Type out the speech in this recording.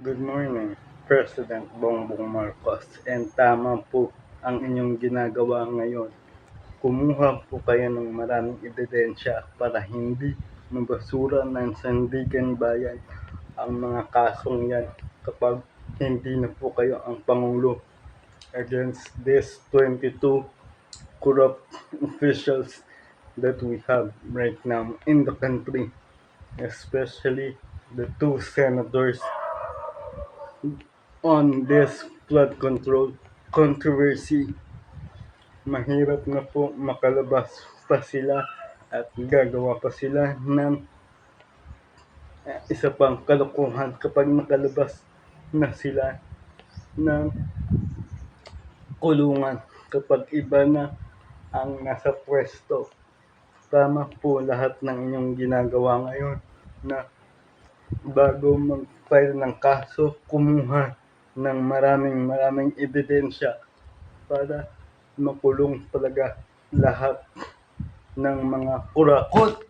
Good morning, President Bongbong Marcos. And tama po ang inyong ginagawa ngayon. Kumuha po kayo ng maraming ebidensya para hindi mabasura ng sandigan bayan ang mga kasong yan kapag hindi na po kayo ang Pangulo against these 22 corrupt officials that we have right now in the country, especially the two senators on this flood control controversy. Mahirap na po makalabas pa sila at gagawa pa sila ng isa pang kalokohan kapag nakalabas na sila ng kulungan kapag iba na ang nasa pwesto. Tama po lahat ng inyong ginagawa ngayon na bago mag-file ng kaso, kumuha ng maraming ebidensya para makulong talaga lahat ng mga kurakot